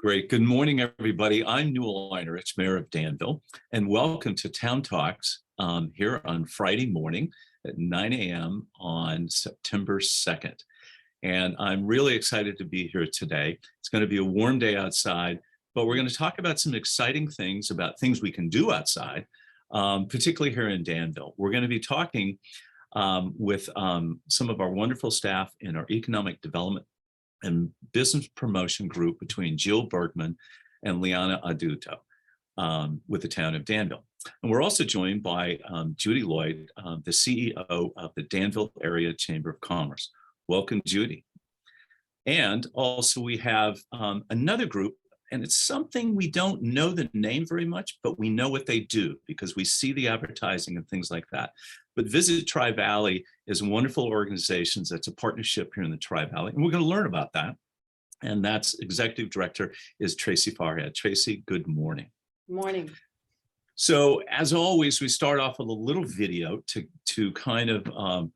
Great. Good morning, everybody. I'm Newell Arnerich, Mayor of Danville, and welcome to Town Talks here on Friday morning at 9 a.m. on September 2nd. And I'm really excited to be here today. It's going to be a warm day outside, but we're going to talk about some exciting things about things we can do outside, particularly here in Danville. We're going to be talking with some of our wonderful staff in our economic development and business promotion group between Jill Bergman and Lianna Adauto with the Town of Danville. And we're also joined by Judy Lloyd, the CEO of the Danville Area Chamber of Commerce. Welcome, Judy. And also we have another group, and it's something we don't know the name very much, but we know what they do because we see the advertising and things like that. But Visit Tri-Valley is a wonderful organization that's a partnership here in the Tri-Valley, and we're going to learn about that. And that's Executive Director is Tracy Farhad. Tracy, good morning. Morning. So as always, we start off with a little video to kind of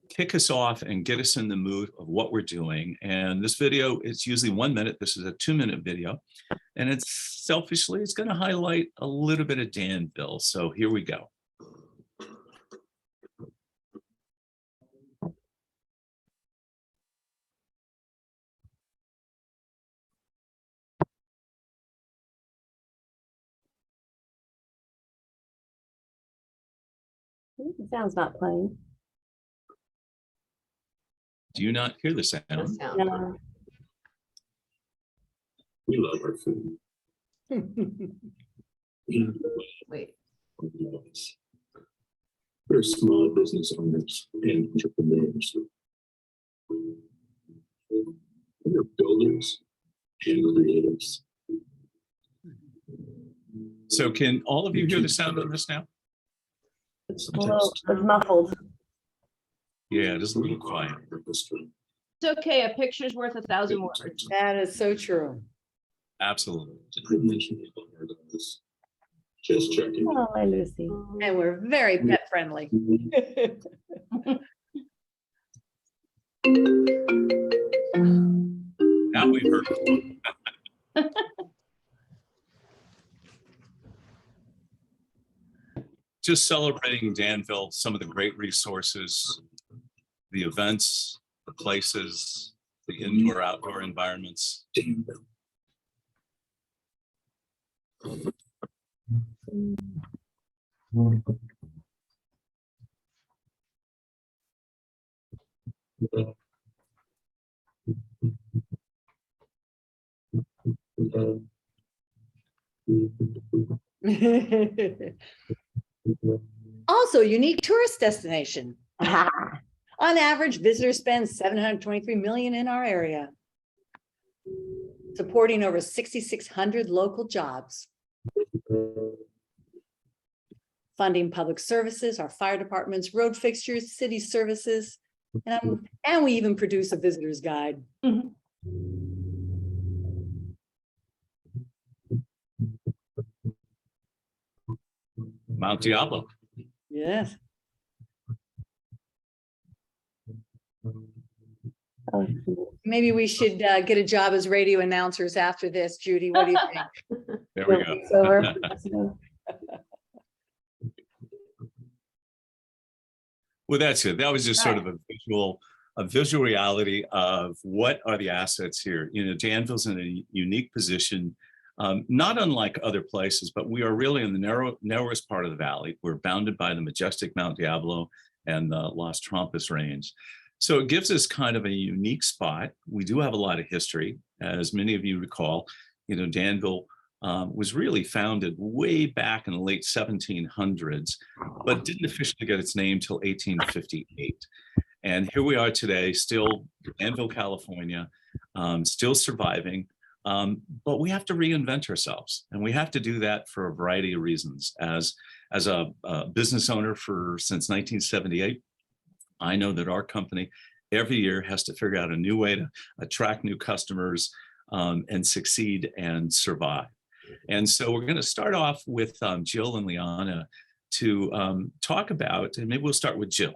kick us off and get us in the mood of what we're doing. And this video, it's usually 1 minute. This is a 2-minute video. And it's selfishly, it's going to highlight a little bit of Danville. So here we go. The sound's not playing. Do you not hear the sound? No. We love our food. Wait. We're small business owners and entrepreneurs. We're builders and creatives. So can all of you hear the sound of this now? It's muffled. Yeah, just a little quiet. It's okay. A picture's worth 1,000 words. That is so true. Absolutely. Just checking. Oh, hi, Lucy. And we're very pet friendly. Now we've heard it. Just celebrating Danville, some of the great resources, the events, the places, the indoor, outdoor environments. Also, unique tourist destination. On average, visitors spend $723 million in our area, supporting over 6,600 local jobs, funding public services, our fire departments, road fixtures, city services, and we even produce a visitor's guide. Mount Diablo. Yes. Maybe we should get a job as radio announcers after this, Judy. What do you think? There we go. Well, that's it. That was just sort of a visual reality of what are the assets here. You know, Danville's in a unique position, not unlike other places, but we are really in the narrowest part of the valley. We're bounded by the majestic Mount Diablo and the Las Trampas Range. So it gives us kind of a unique spot. We do have a lot of history. As many of you recall, you know, Danville was really founded way back in the late 1700s, but didn't officially get its name till 1858. And here we are today, still Danville, California, still surviving, but we have to reinvent ourselves. And we have to do that for a variety of reasons. As a business owner since 1978, I know that our company every year has to figure out a new way to attract new customers and succeed and survive. And so we're going to start off with Jill and Lianna to talk about, and maybe we'll start with Jill,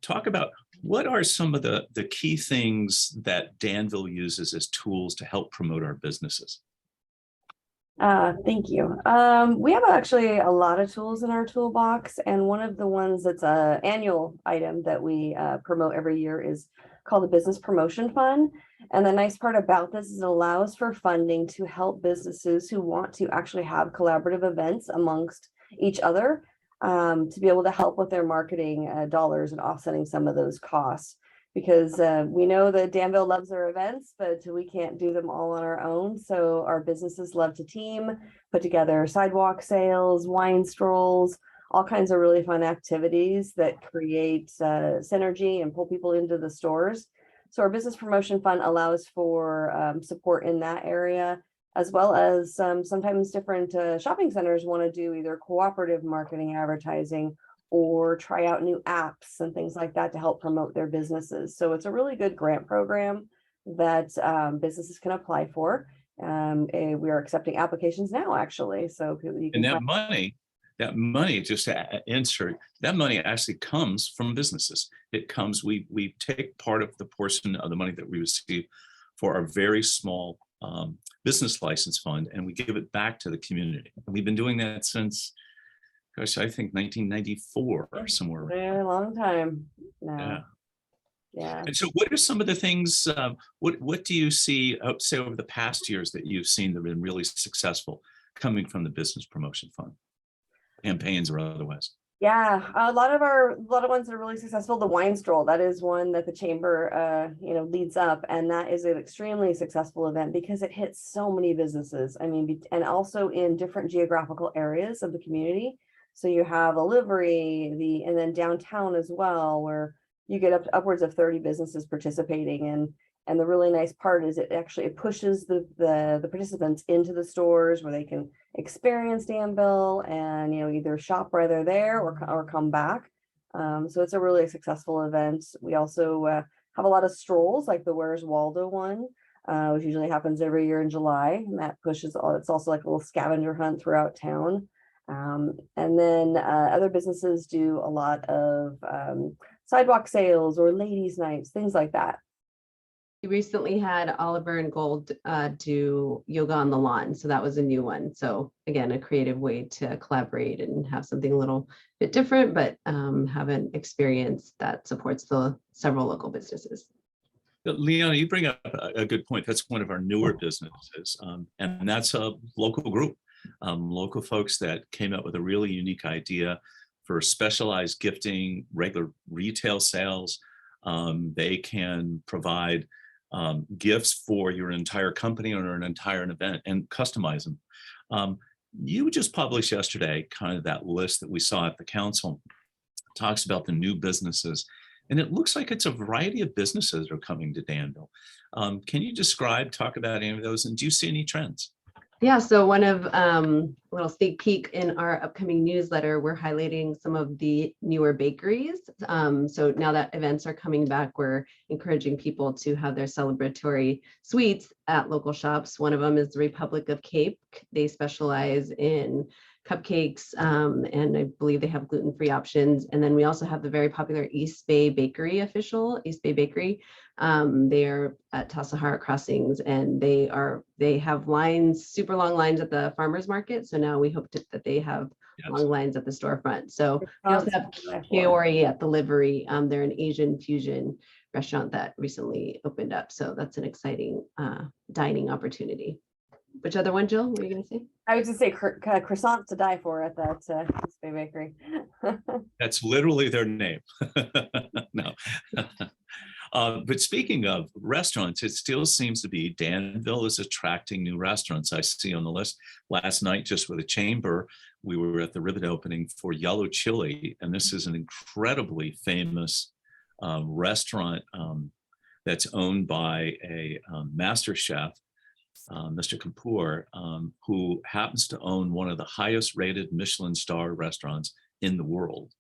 talk about What are some of the key things that Danville uses as tools to help promote our businesses? Thank you. We have actually a lot of tools in our toolbox, and one of the ones that's an annual item that we promote every year is called the Business Promotion Fund. And the nice part about this is it allows for funding to help businesses who want to actually have collaborative events amongst each other, to be able to help with their marketing dollars and offsetting some of those costs. Because we know that Danville loves their events, but we can't do them all on our own. So our businesses love to team, put together sidewalk sales, wine strolls, all kinds of really fun activities that create synergy and pull people into the stores. So our Business Promotion Fund allows for support in that area, as well as sometimes different shopping centers want to do either cooperative marketing advertising or try out new apps and things like that to help promote their businesses. So it's a really good grant program that businesses can apply for. We are accepting applications now, actually. So you can that money, just to insert, that money actually comes from businesses. It comes, we take part of the portion of the money that we receive for our very small business license fund, and we give it back to the community. And we've been doing that since, gosh, I think 1994 or somewhere. Very long time now. Yeah. And so what are some of the things, what do you see, say over the past years that you've seen that have been really successful coming from the Business Promotion Fund, campaigns or otherwise? Yeah, a lot of ones that are really successful. The wine stroll, that is one that the chamber leads up, and that is an extremely successful event because it hits so many businesses. I mean, and also in different geographical areas of the community. So you have a livery, and then downtown as well, where you get upwards of 30 businesses participating. And the really nice part is it pushes the participants into the stores where they can experience Danville and either shop while they're there or come back. So it's a really successful event. We also have a lot of strolls, like the Where's Waldo one, which usually happens every year in July, and that pushes it's also like a little scavenger hunt throughout town. And then other businesses do a lot of sidewalk sales or ladies' nights, things like that. We recently had Oliver and Gold do yoga on the lawn. So that was a new one. So again, a creative way to collaborate and have something a little bit different, but have an experience that supports the several local businesses. Lianna, you bring up a good point. That's one of our newer businesses, and that's a local group, local folks that came up with a really unique idea for specialized gifting, regular retail sales. They can provide gifts for your entire company or an entire event and customize them. You just published yesterday kind of that list that we saw at the council, talks about the new businesses, and it looks like it's a variety of businesses that are coming to Danville. Can you talk about any of those, and do you see any trends? Yeah, so one of little sneak peek in our upcoming newsletter, we're highlighting some of the newer bakeries. So now that events are coming back, we're encouraging people to have their celebratory sweets at local shops. One of them is the Republic of Cape. They specialize in cupcakes, and I believe they have gluten-free options. And then we also have the very popular East Bay Bakery East Bay Bakery. They are at Tassajara Crossings, and they have lines, super long lines at the farmers market. So now we hope that they have long lines at the storefront. So we also have Kiori at the livery. They're an Asian fusion restaurant that recently opened up. So that's an exciting dining opportunity. Which other one, Jill, were you going to say? I was just say croissants to die for at that East Bay Bakery. That's literally their name. No. But speaking of restaurants, it still seems to be Danville is attracting new restaurants. I see on the list last night, just with a chamber, we were at the ribbon opening for Yellow Chili, and this is an incredibly famous restaurant that's owned by a master chef, Mr. Kapoor, who happens to own one of the highest rated Michelin star restaurants in the world.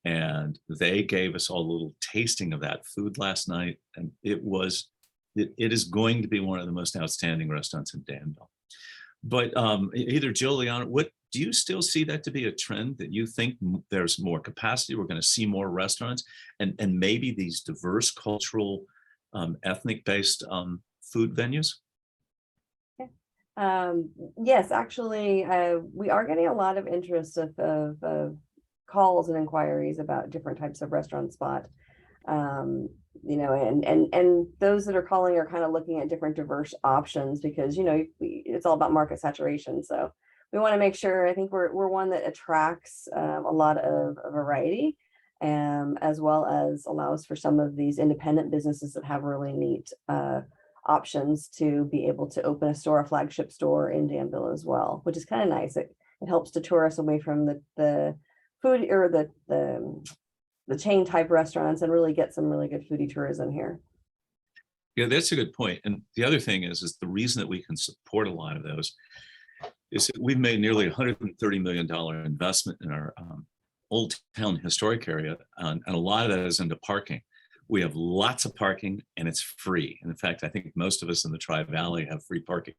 And they gave us all a little tasting of that food last night. And it is going to be one of the most outstanding restaurants in Danville. But either Jill, Lianna, what do you still see that to be a trend that you think there's more capacity? We're going to see more restaurants and maybe these diverse cultural, ethnic-based food venues? Yes, actually, we are getting a lot of interest of calls and inquiries about different types of restaurant spot. You know, and those that are calling are kind of looking at different diverse options because, you know, it's all about market saturation. So we want to make sure, I think we're one that attracts a lot of variety, as well as allows for some of these independent businesses that have really neat options to be able to open a store, a flagship store in Danville as well, which is kind of nice. It helps deter us away from the food or the chain type restaurants and really get some really good foodie tourism here. Yeah, that's a good point. And the other thing is the reason that we can support a lot of those is that we've made nearly $130 million investment in our Old Town historic area. And a lot of that is into parking. We have lots of parking and it's free. And in fact, I think most of us in the Tri-Valley have free parking.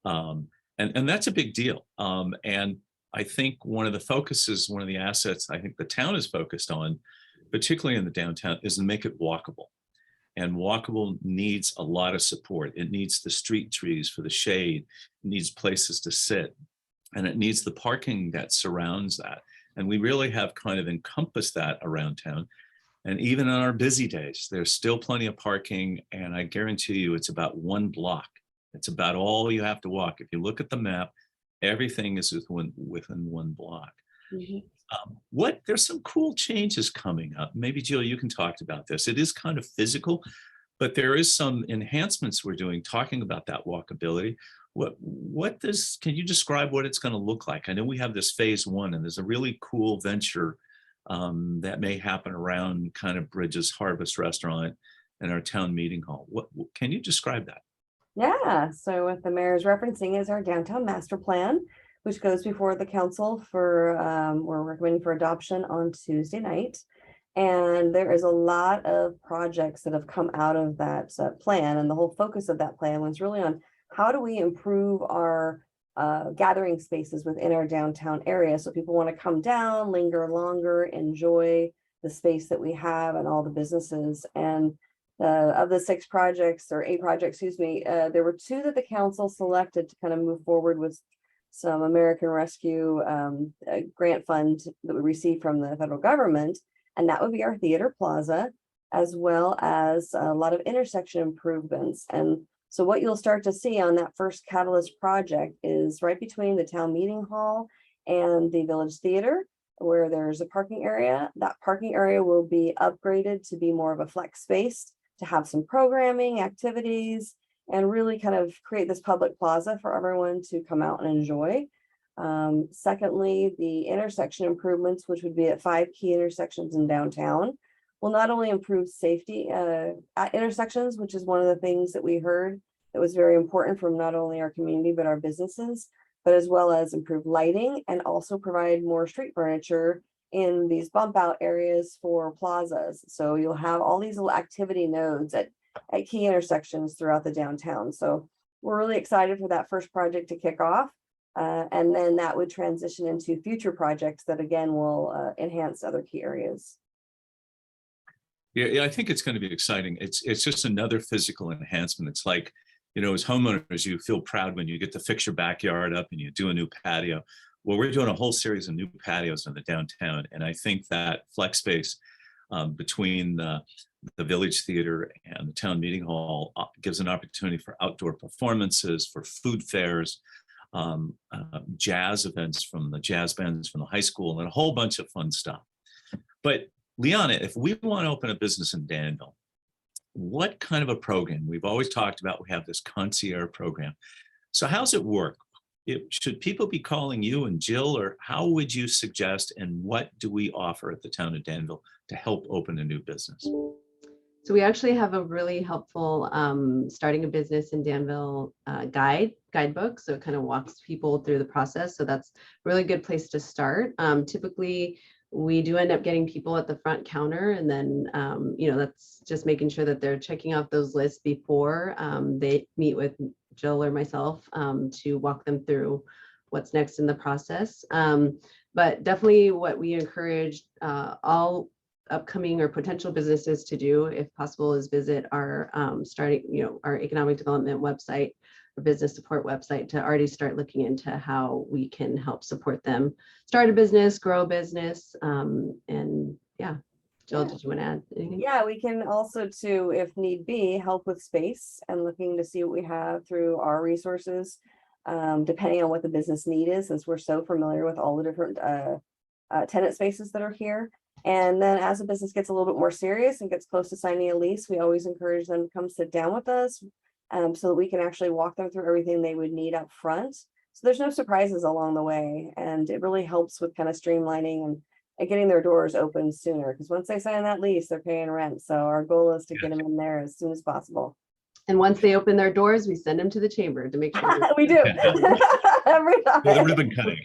And that's a big deal. And I think one of the focuses, one of the assets I think the town is focused on, particularly in the downtown, is to make it walkable. And walkable needs a lot of support. It needs the street trees for the shade, it needs places to sit, and it needs the parking that surrounds that. And we really have kind of encompassed that around town. And even on our busy days, there's still plenty of parking. And I guarantee you it's about one block. It's about all you have to walk. If you look at the map, everything is within one block. Mm-hmm. There's some cool changes coming up. Maybe Jill, you can talk about this. It is kind of physical, but there is some enhancements we're doing talking about that walkability. Can you describe what it's going to look like? I know we have this phase one and there's a really cool venture that may happen around kind of Bridges Harvest Restaurant and our town meeting hall. What can you describe that? Yeah, so what the mayor is referencing is our downtown master plan, which goes before the council for, we're recommending for adoption on Tuesday night. And there is a lot of projects that have come out of that plan. And the whole focus of that plan was really on how do we improve our gathering spaces within our downtown area. So people want to come down, linger longer, enjoy the space that we have and all the businesses. And of the 8 projects, there were 2 that the council selected to kind of move forward with some American Rescue grant fund that we received from the federal government. And that would be our theater plaza, as well as a lot of intersection improvements. And so what you'll start to see on that first Catalyst project is right between the town meeting hall and the village theater, where there's a parking area. That parking area will be upgraded to be more of a flex space, to have some programming, activities, and really kind of create this public plaza for everyone to come out and enjoy. Secondly, the intersection improvements, which would be at 5 key intersections in downtown, will not only improve safety at intersections, which is one of the things that we heard that was very important from not only our community, but our businesses, but as well as improve lighting and also provide more street furniture in these bump out areas for plazas. So you'll have all these little activity nodes at key intersections throughout the downtown. So we're really excited for that first project to kick off. And then that would transition into future projects that again will enhance other key areas. Yeah, I think it's going to be exciting. It's just another physical enhancement. It's like, you know, as homeowners, you feel proud when you get to fix your backyard up and you do a new patio. Well, we're doing a whole series of new patios in the downtown. And I think that flex space between the Village Theater and the Town Meeting Hall gives an opportunity for outdoor performances, for food fairs, jazz events from the jazz bands from the high school, and a whole bunch of fun stuff. But Lianna, if we want to open a business in Danville, what kind of a program? We've always talked about, we have this concierge program. So how's it work? Should people be calling you and Jill, or how would you suggest, and what do we offer at the Town of Danville to help open a new business? So we actually have a really helpful starting a business in Danville guidebook. So it kind of walks people through the process. So that's a really good place to start. Typically, we do end up getting people at the front counter, and then, you know, that's just making sure that they're checking off those lists before they meet with Jill or myself to walk them through what's next in the process. But definitely what we encourage all upcoming or potential businesses to do, if possible, is visit our our economic development website or business support website to already start looking into how we can help support them start a business, grow a business. And yeah, Jill, did you want to add anything? Yeah, we can also too, if need be, help with space and looking to see what we have through our resources, depending on what the business need is, since we're so familiar with all the different tenant spaces that are here. And then as a business gets a little bit more serious and gets close to signing a lease, we always encourage them to come sit down with us so that we can actually walk them through everything they would need up front. So there's no surprises along the way. And it really helps with kind of streamlining and getting their doors open sooner, because once they sign that lease, they're paying rent. So our goal is to get them in there as soon as possible. And once they open their doors, we send them to the chamber to make sure. We do. Every time. For the ribbon cutting.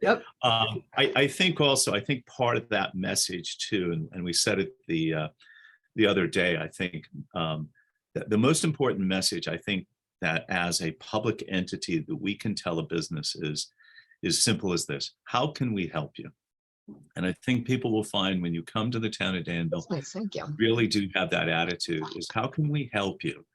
Yep. I think also, I think part of that message too, and we said it the other day, I think that the most important message, I think, that as a public entity that we can tell a business is simple as this: how can we help you? And I think people will find when you come to the town of Danville, Nice, thank you. really do have that attitude, is how can we help you?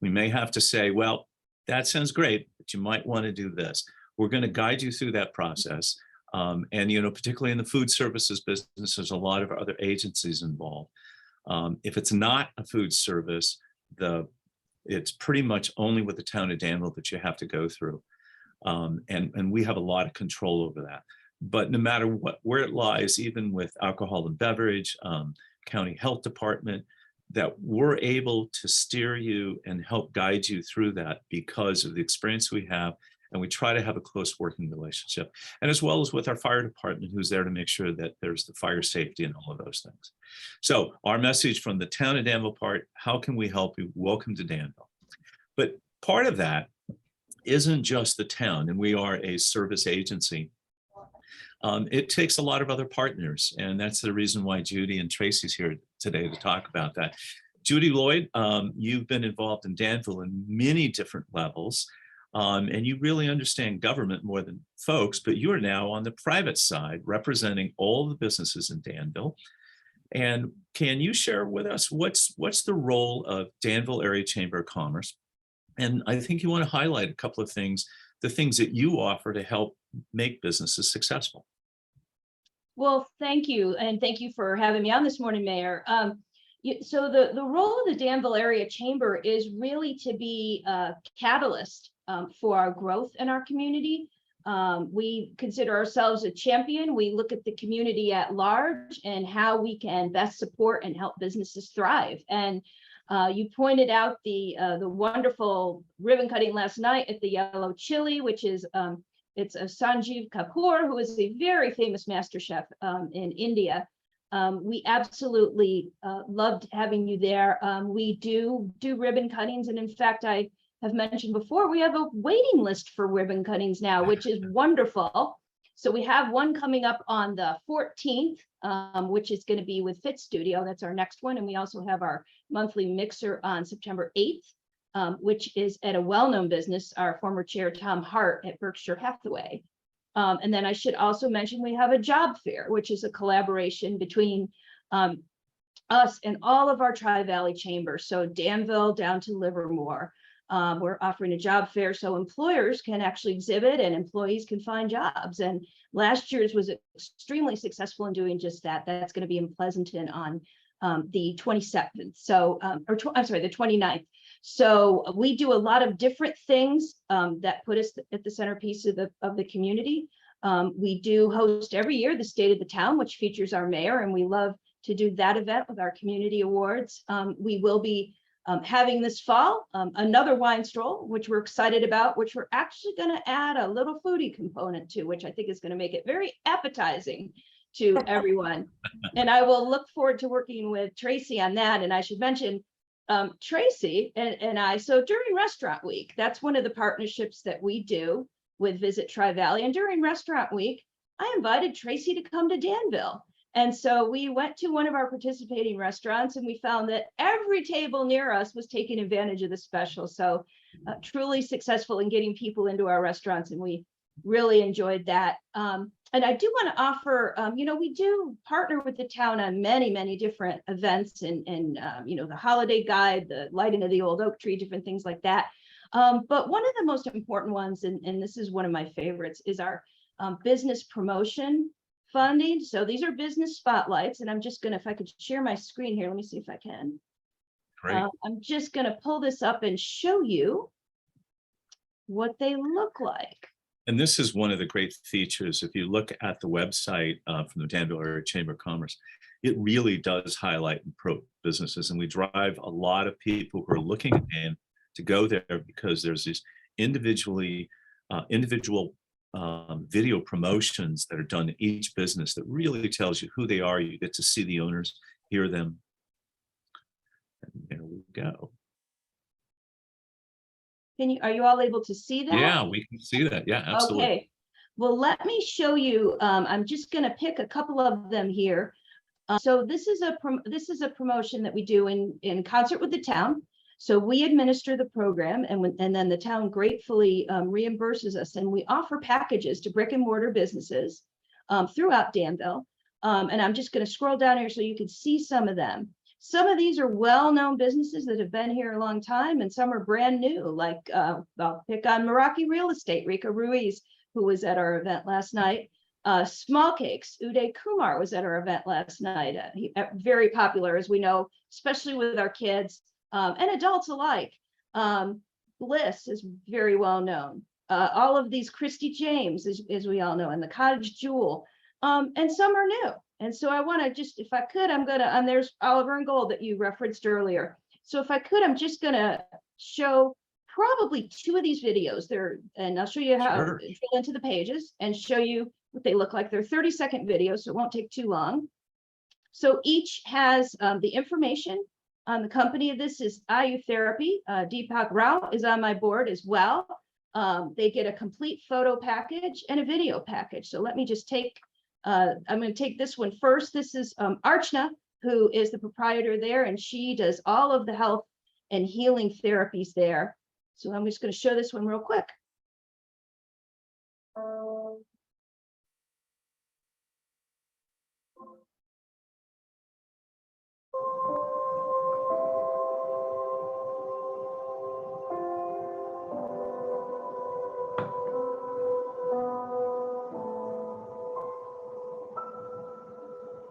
We may have to say, well, that sounds great, but you might want to do this. We're going to guide you through that process. And, particularly in the food services business, there's a lot of other agencies involved. If it's not a food service, it's pretty much only with the town of Danville that you have to go through. And we have a lot of control over that. But no matter where it lies, even with alcohol and beverage, county health department, that we're able to steer you and help guide you through that because of the experience we have. And we try to have a close working relationship. And as well as with our fire department, who's there to make sure that there's the fire safety and all of those things. So our message from the town of Danville part: how can we help you? Welcome to Danville. But part of that isn't just the town, and we are a service agency. It takes a lot of other partners, and that's the reason why Judy and Tracy's here today to talk about that. Judy Lloyd, you've been involved in Danville in many different levels, and you really understand government more than folks, but you are now on the private side representing all the businesses in Danville. And can you share with us what's the role of Danville Area Chamber of Commerce? And I think you want to highlight a couple of things, the things that you offer to help make businesses successful. Well, thank you. And thank you for having me on this morning, Mayor. So the role of the Danville Area Chamber is really to be a catalyst for our growth in our community. We consider ourselves a champion. We look at the community at large and how we can best support and help businesses thrive. And you pointed out the wonderful ribbon cutting last night at the Yellow Chili, which is it's a Sanjeev Kapoor, who is a very famous master chef in India. We absolutely loved having you there. We do ribbon cuttings, and in fact, I have mentioned before, we have a waiting list for ribbon cuttings now, which is wonderful. So we have one coming up on the 14th, which is going to be with Fit Studio. That's our next one. And we also have our monthly mixer on September 8th, which is at a well-known business, our former chair, Tom Hart at Berkshire Hathaway. And then I should also mention we have a job fair, which is a collaboration between us and all of our Tri-Valley chambers. So Danville down to Livermore. We're offering a job fair so employers can actually exhibit and employees can find jobs. And last year's was extremely successful in doing just that. That's going to be in Pleasanton on the 27th. So, the 29th. So we do a lot of different things that put us at the centerpiece of the community. We do host every year the State of the Town, which features our mayor, and we love to do that event with our community awards. We will be having this fall another wine stroll, which we're excited about, which we're actually going to add a little foodie component to, which I think is going to make it very appetizing to everyone. And I will look forward to working with Tracy on that. And I should mention Tracy and I, so during Restaurant Week, that's one of the partnerships that we do with Visit Tri-Valley. And during Restaurant Week, I invited Tracy to come to Danville. And so we went to one of our participating restaurants and we found that every table near us was taking advantage of the special. So truly successful in getting people into our restaurants, and we really enjoyed that. And I do want to offer, we do partner with the town on many, many different events and the holiday guide, the lighting of the old oak tree, different things like that. But one of the most important ones, and this is one of my favorites, is our business promotion funding. So these are business spotlights, and I'm just going to, if I could share my screen here, let me see if I can. Great. I'm just going to pull this up and show you what they look like. And this is one of the great features. If you look at the website from the Danville Area Chamber of Commerce, it really does highlight and promote businesses. And we drive a lot of people who are looking in to go there because there's these individual video promotions that are done in each business that really tells you who they are. You get to see the owners, hear them. And there we go. Are you all able to see that? Yeah, we can see that. Yeah, absolutely. Okay. Well, let me show you. I'm just going to pick a couple of them here. So this is a promotion that we do in concert with the town. So we administer the program, and then the town gratefully reimburses us, and we offer packages to brick and mortar businesses throughout Danville. And I'm just going to scroll down here so you can see some of them. Some of these are well-known businesses that have been here a long time, and some are brand new, like I'll pick on Meraki Real Estate, Rika Ruiz, who was at our event last night. Small Cakes, Uday Kumar was at our event last night. Very popular, as we know, especially with our kids and adults alike. Bliss is very well known. All of these, Christy James, as we all know, and the Cottage Jewel, and some are new. And so I want to just, if I could, and there's Oliver and Gold that you referenced earlier. So if I could, I'm just going to show probably two of these videos there, and I'll show you how to drill into the pages and show you what they look like. They're 30-second videos, so it won't take too long. So each has the information on the company. This is Ayu Therapy. Deepak Rao is on my board as well. They get a complete photo package and a video package. So let me just take, I'm going to take this one first. This is Archana, who is the proprietor there, and she does all of the health and healing therapies there. So I'm just going to show this one real quick.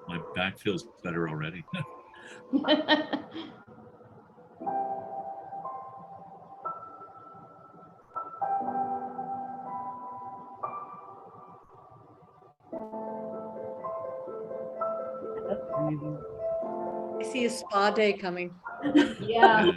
My back feels better already. I see a spa day coming. Yeah.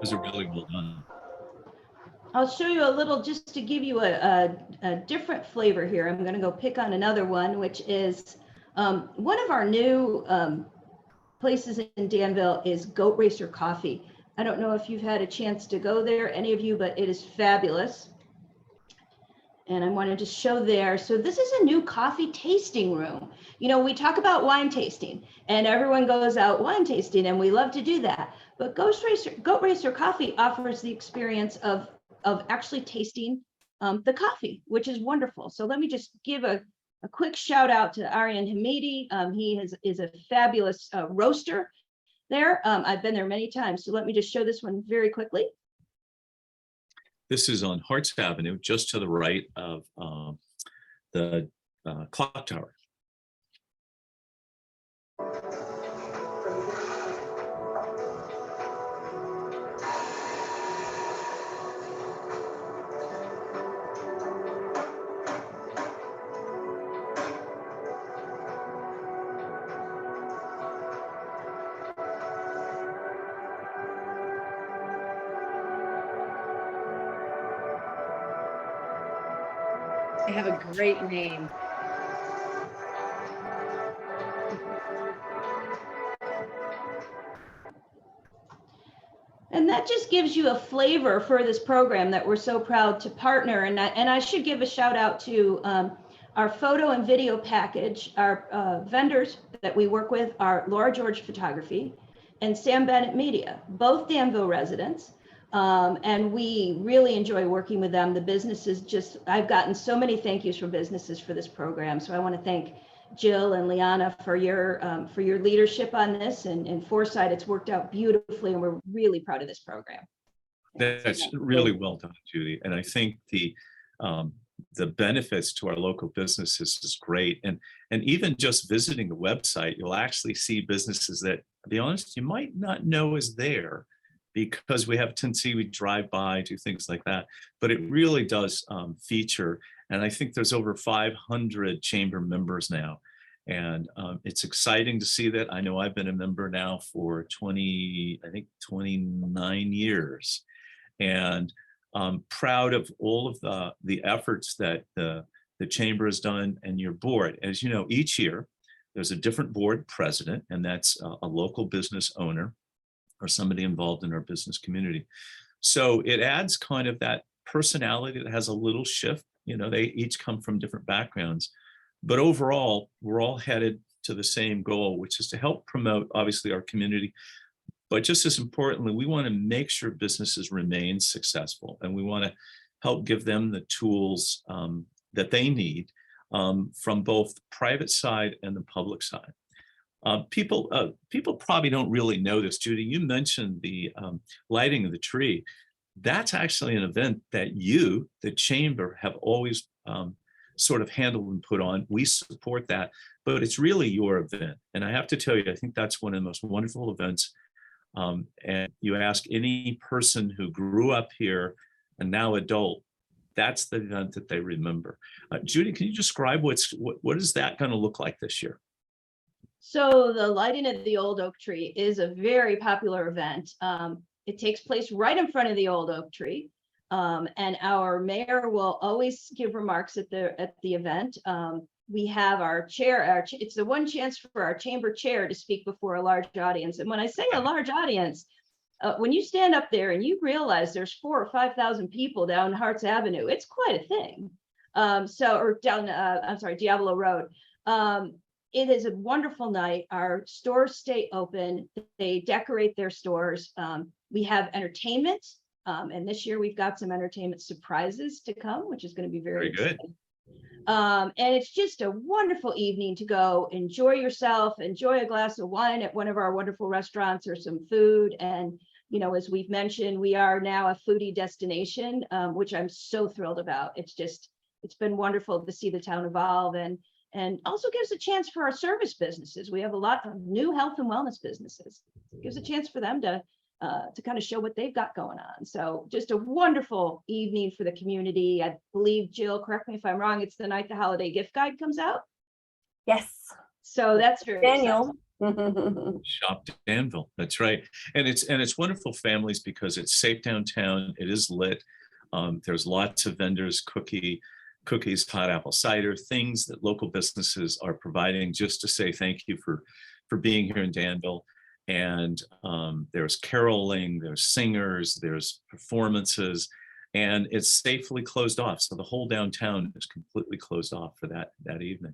Those are really well done. I'll show you a little just to give you a different flavor here. I'm going to go pick on another one, which is one of our new places in Danville is Goat Racer Coffee. I don't know if you've had a chance to go there, any of you, but it is fabulous. And I wanted to show there. So this is a new coffee tasting room. You know, we talk about wine tasting and everyone goes out wine tasting, and we love to do that. But Goat Racer Coffee offers the experience of actually tasting the coffee, which is wonderful. So let me just give a quick shout out to Aryan Hamidi. He is a fabulous roaster there. I've been there many times. So let me just show this one very quickly. This is on Harts Avenue, just to the right of the clock tower. They have a great name. And that just gives you a flavor for this program that we're so proud to partner. And I should give a shout out to our photo and video package. Our vendors that we work with are Laura George Photography and Sam Bennett Media, both Danville residents. And we really enjoy working with them. The businesses I've gotten so many thank yous from businesses for this program. So I want to thank Jill and Lianna for your leadership on this and foresight. It's worked out beautifully, and we're really proud of this program. That's really well done, Judy. And I think the benefits to our local businesses is great. And even just visiting the website, you'll actually see businesses that, to be honest, you might not know is there, because we have a tendency, we drive by, do things like that. But it really does feature. And I think there's over 500 chamber members now. And it's exciting to see that. I know I've been a member now for 29 years. And I'm proud of all of the efforts that the chamber has done and your board. As you know, each year there's a different board president, and that's a local business owner or somebody involved in our business community. So it adds kind of that personality that has a little shift. You know, they each come from different backgrounds, but overall, we're all headed to the same goal, which is to help promote, obviously, our community. But just as importantly, we want to make sure businesses remain successful, and we want to help give them the tools that they need from both the private side and the public side. People probably don't really know this. Judy, you mentioned the lighting of the tree. That's actually an event that you, the chamber, have always sort of handled and put on. We support that, but it's really your event. And I have to tell you, I think that's one of the most wonderful events. And you ask any person who grew up here and now adult, that's the event that they remember. Judy, can you describe what is that going to look like this year? So the lighting of the old oak tree is a very popular event. It takes place right in front of the old oak tree. And our mayor will always give remarks at the event. We have our chair, it's the one chance for our chamber chair to speak before a large audience. And when I say a large audience, when you stand up there and you realize there's 4,000 or 5,000 people down Harts Avenue, it's quite a thing. Or down, Diablo Road. It is a wonderful night. Our stores stay open. They decorate their stores. We have entertainment. And this year we've got some entertainment surprises to come, which is going to be very good. exciting. And it's just a wonderful evening to go enjoy yourself, enjoy a glass of wine at one of our wonderful restaurants or some food. And, you know, as we've mentioned, we are now a foodie destination, which I'm so thrilled about. It's been wonderful to see the town evolve, and also gives a chance for our service businesses. We have a lot of new health and wellness businesses. It gives a chance for them to kind of show what they've got going on. So just a wonderful evening for the community. I believe, Jill, correct me if I'm wrong, it's the night the holiday gift guide comes out. Yes. So that's very Daniel. Shop Danville. That's right. And it's wonderful families because it's safe downtown. It is lit. There's lots of vendors, cookies, hot apple cider, things that local businesses are providing just to say thank you for being here in Danville. And there's caroling, there's singers, there's performances, and it's safely closed off. So the whole downtown is completely closed off for that evening.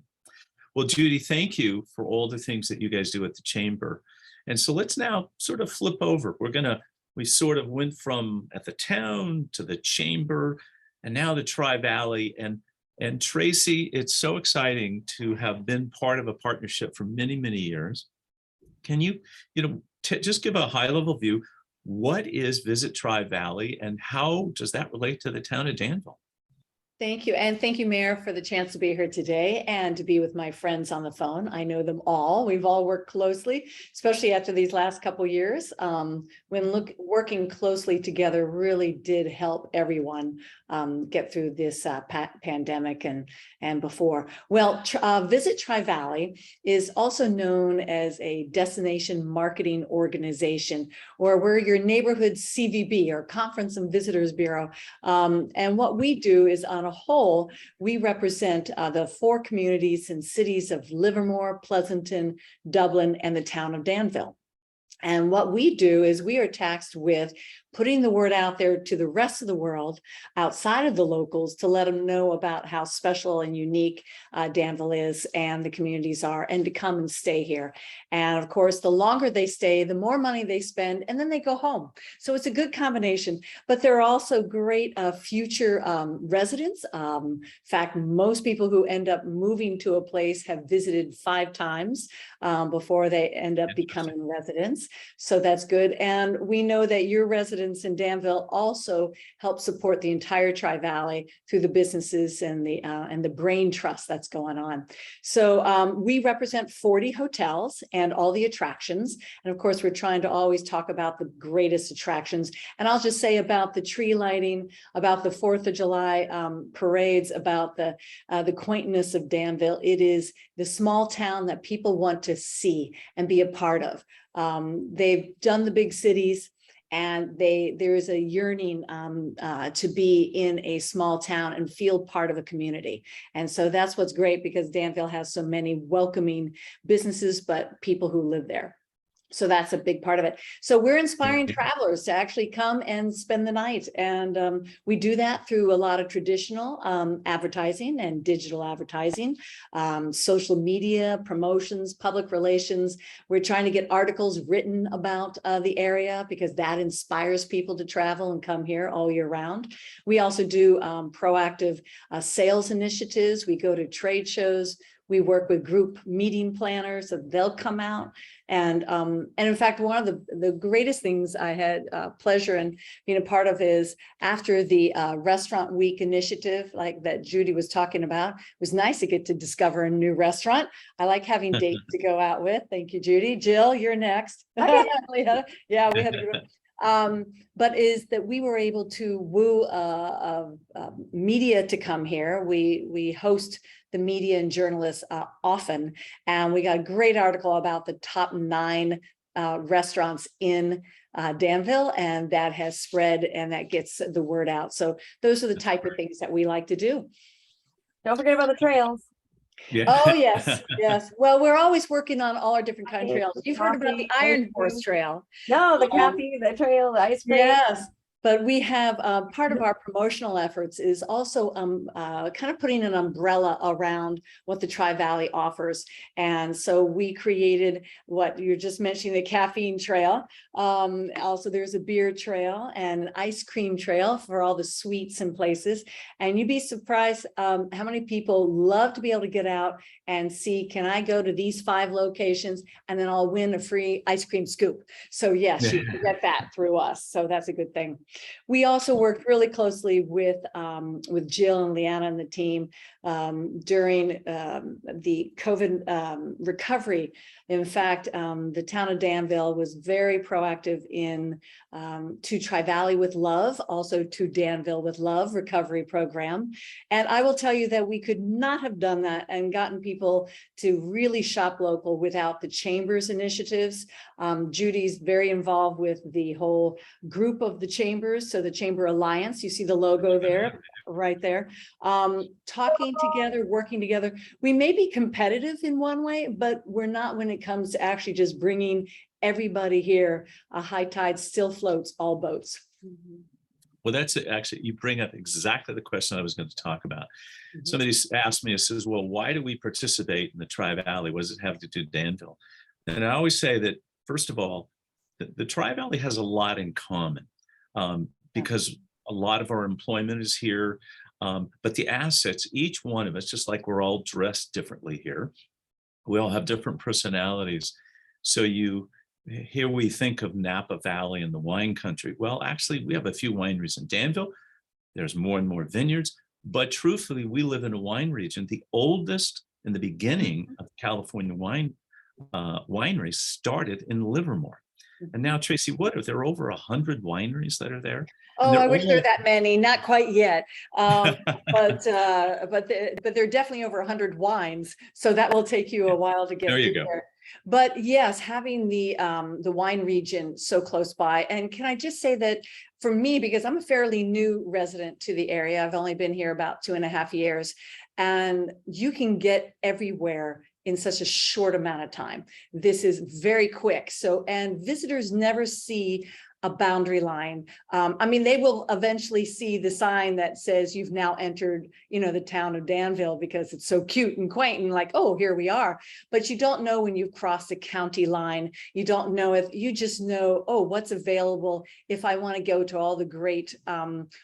Well, Judy, thank you for all the things that you guys do at the chamber. And so let's now sort of flip over. We sort of went from at the town to the chamber, and now the Tri-Valley. And Tracy, it's so exciting to have been part of a partnership for many, many years. Can you just give a high-level view? What is Visit Tri-Valley, and how does that relate to the town of Danville? Thank you. And thank you, Mayor, for the chance to be here today and to be with my friends on the phone. I know them all. We've all worked closely, especially after these last couple of years, when working closely together really did help everyone get through this pandemic and before. Well, Visit Tri-Valley is also known as a destination marketing organization, or we're your neighborhood CVB, or Conference and Visitors Bureau. And what we do is, on a whole, we represent the 4 communities and cities of Livermore, Pleasanton, Dublin, and the town of Danville. And what we do is we are tasked with putting the word out there to the rest of the world outside of the locals to let them know about how special and unique Danville is and the communities are, and to come and stay here. And of course, the longer they stay, the more money they spend, and then they go home. So it's a good combination, but there are also great future residents. In fact, most people who end up moving to a place have visited 5 times before they end up becoming residents. So that's good. And we know that your residents in Danville also help support the entire Tri-Valley through the businesses and the brain trust that's going on. So we represent 40 hotels and all the attractions. And of course, we're trying to always talk about the greatest attractions. And I'll just say about the tree lighting, about the 4th of July parades, about the quaintness of Danville. It is the small town that people want to see and be a part of. They've done the big cities, and there is a yearning to be in a small town and feel part of a community. And so that's what's great, because Danville has so many welcoming businesses, but people who live there. So that's a big part of it. So we're inspiring travelers to actually come and spend the night. And we do that through a lot of traditional advertising and digital advertising, social media, promotions, public relations. We're trying to get articles written about the area, because that inspires people to travel and come here all year round. We also do proactive sales initiatives. We go to trade shows. We work with group meeting planners, so they'll come out. And in fact, one of the greatest things I had pleasure in being a part of is after the Restaurant Week initiative, like that Judy was talking about. It was nice to get to discover a new restaurant. I like having dates to go out with. Thank you, Judy. Jill, you're next. Yeah, we had a good one. But is that we were able to woo media to come here. We host the media and journalists often, and we got a great article about the top 9 restaurants in Danville, and that has spread, and that gets the word out. So those are the type of things that we like to do. Don't forget about the trails. Yeah. Oh, yes, yes. Well, we're always working on all our different kind of trails. You've heard about the Iron Horse Trail. No, the coffee, the trail, the ice cream. Yes, but we have part of our promotional efforts is also kind of putting an umbrella around what the Tri-Valley offers. And so we created what you're just mentioning, the caffeine trail. Also, there's a beer trail and an ice cream trail for all the sweets and places. And you'd be surprised how many people love to be able to get out and see, can I go to these 5 locations and then I'll win a free ice cream scoop. So yes, you can get that through us. So that's a good thing. We also worked really closely with Jill and Lianna and the team during the COVID recovery. In fact, the town of Danville was very proactive in to Tri-Valley with Love, also to Danville with Love recovery program. And I will tell you that we could not have done that and gotten people to really shop local without the Chamber's initiatives. Judy's very involved with the whole group of the Chambers. So the Chamber Alliance, you see the logo there, right there. Talking together, working together. We may be competitive in one way, but we're not when it comes to actually just bringing everybody here. A high tide still floats all boats. Well, that's actually, you bring up exactly the question I was going to talk about. Somebody asked me, it says, well, why do we participate in the Tri-Valley? What does it have to do with Danville? And I always say that, first of all, the Tri-Valley has a lot in common because a lot of our employment is here, but the assets, each one of us, just like we're all dressed differently here, we all have different personalities. So here we think of Napa Valley and the wine country. Well, actually, we have a few wineries in Danville. There's more and more vineyards, but truthfully, we live in a wine region. The oldest in the beginning of California wineries started in Livermore. And now, Tracy, what if there are over 100 wineries that are there? Oh, I wish there were that many, not quite yet. But there are definitely over 100 wines. So that will take you a while to get there. You through go. there. But yes, having the wine region so close by. And can I just say that for me, because I'm a fairly new resident to the area, I've only been here about 2.5 years, and you can get everywhere in such a short amount of time. This is very quick. So, and visitors never see a boundary line. I mean, they will eventually see the sign that says you've now entered, the town of Danville, because it's so cute and quaint and like, oh, here we are. But you don't know when you've crossed a county line. You don't know if you just know, oh, what's available if I want to go to all the great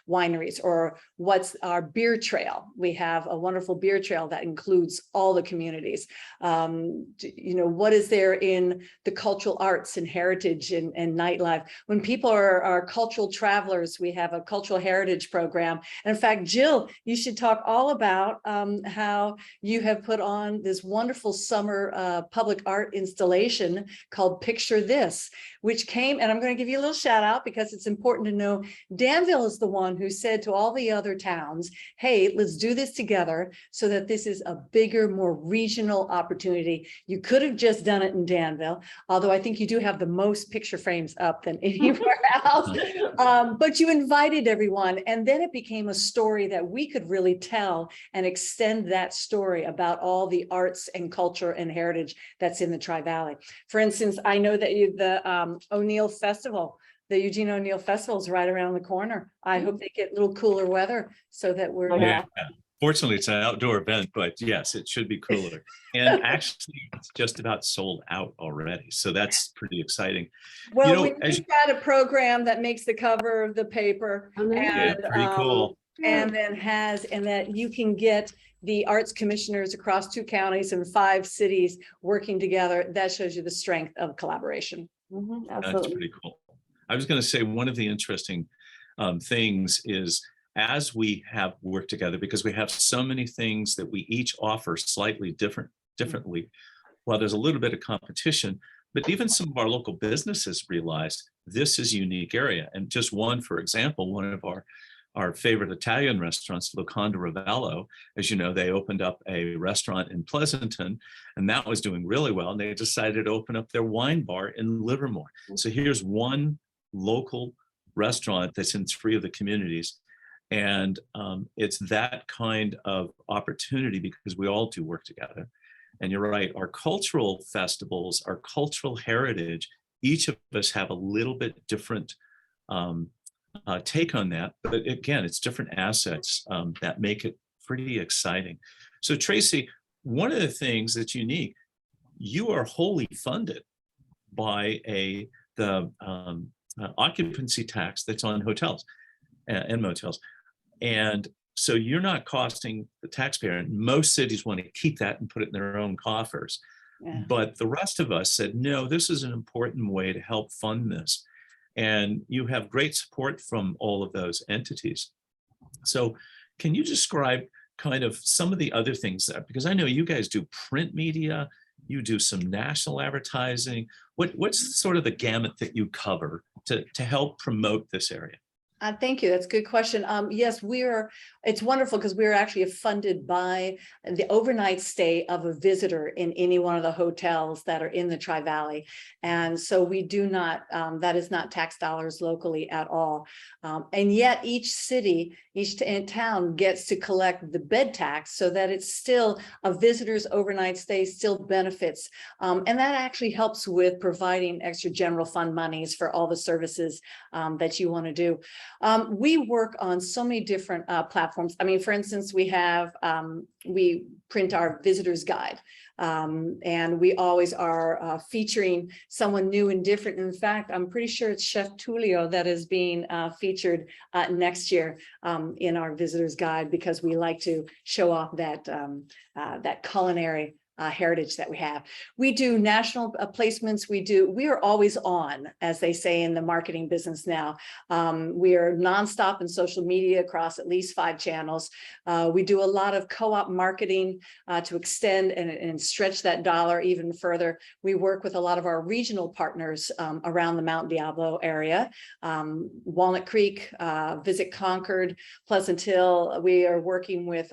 wineries, or what's our beer trail. We have a wonderful beer trail that includes all the communities. What is there in the cultural arts and heritage and nightlife? When people are cultural travelers, we have a cultural heritage program. And in fact, Jill, you should talk all about how you have put on this wonderful summer public art installation called Picture This, which came, and I'm going to give you a little shout out because it's important to know, Danville is the one who said to all the other towns, hey, let's do this together so that this is a bigger, more regional opportunity. You could have just done it in Danville, although I think you do have the most picture frames up than anywhere else. But you invited everyone, and then it became a story that we could really tell and extend that story about all the arts and culture and heritage that's in the Tri-Valley. For instance, I know that the O'Neill Festival, the Eugene O'Neill Festival is right around the corner. I hope they get a little cooler weather so that we're Yeah. Fortunately, it's an outdoor event, but yes, it should be cooler. And actually, it's just about sold out already. So that's pretty exciting. well, we've got a program that makes the cover of the paper, Yeah, and pretty cool. and that you can get the arts commissioners across 2 counties and 5 cities working together. That shows you the strength of collaboration. That's Absolutely. pretty cool. I was going to say, one of the interesting things is, as we have worked together, because we have so many things that we each offer slightly differently, while there's a little bit of competition, but even some of our local businesses realized this is a unique area. And just one, for example, one of our favorite Italian restaurants, Locanda Ravello, as you know, they opened up a restaurant in Pleasanton, and that was doing really well. And they decided to open up their wine bar in Livermore. So here's one local restaurant that's in 3 of the communities. And it's that kind of opportunity because we all do work together. And you're right, our cultural festivals, our cultural heritage, each of us have a little bit different take on that. But again, it's different assets that make it pretty exciting. So Tracy, one of the things that's unique, you are wholly funded by the occupancy tax that's on hotels and motels. And so you're not costing the taxpayer. And most cities want to keep that and put it in their own coffers. Yeah. But the rest of us said, no, this is an important way to help fund this. And you have great support from all of those entities. So can you describe kind of some of the other things that, because I know you guys do print media, you do some national advertising. What's sort of the gamut that you cover to help promote this area? Thank you. That's a good question. Yes, it's wonderful because we're actually funded by the overnight stay of a visitor in any one of the hotels that are in the Tri-Valley. And so we do not, that is not tax dollars locally at all. And yet each city, each town gets to collect the bed tax so that it's still a visitor's overnight stay still benefits. And that actually helps with providing extra general fund monies for all the services that you want to do. We work on so many different platforms. I mean, for instance, we print our visitor's guide, and we always are featuring someone new and different. In fact, I'm pretty sure it's Chef Tulio that is being featured next year in our visitor's guide, because we like to show off that culinary heritage that we have. We do national placements. We are always on, as they say in the marketing business now. We are nonstop in social media across at least 5 channels. We do a lot of co-op marketing to extend and stretch that dollar even further. We work with a lot of our regional partners around the Mount Diablo area, Walnut Creek, Visit Concord, Pleasant Hill. We are working with